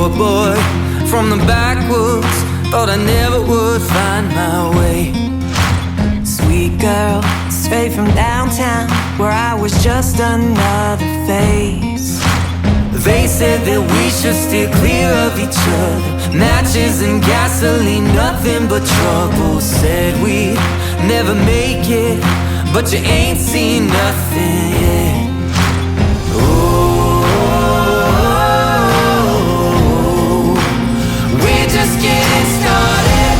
poor boy from the backwoods, thought I never would find my way. Sweet girl, straight from downtown, where I was just another face. They said that we should steer clear of each other, matches and gasoline, nothing but trouble. Said we'd never make it, but you ain't seen nothing yet. We're just getting started.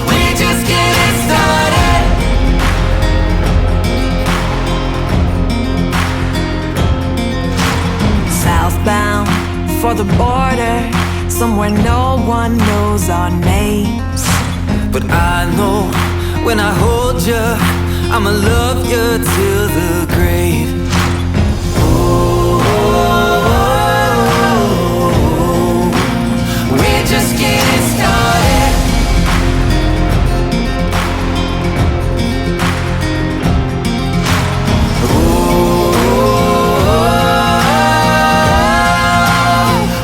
We're just getting started. Southbound for the border, somewhere no one knows our names. But I know when I hold you, I'ma love you till the grave. We're just getting started.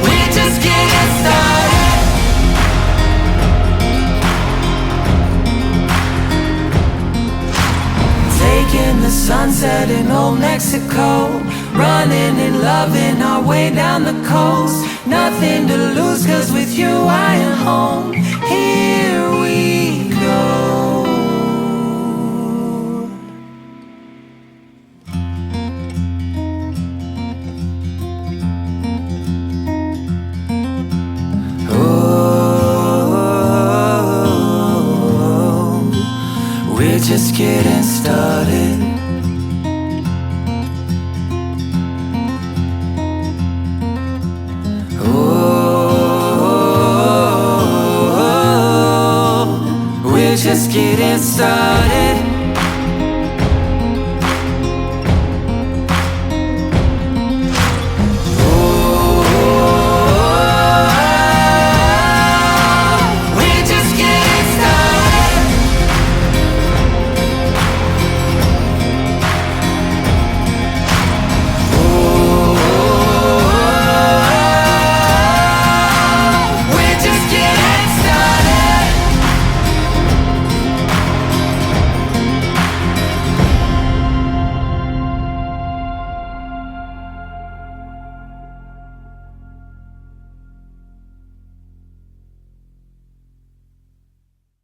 We're just getting started. Taking the sunset in old Mexico, running and loving our way down the coast. Nothing to lose, 'cause with you I am home. Here we go. We're just getting started. We're just getting started.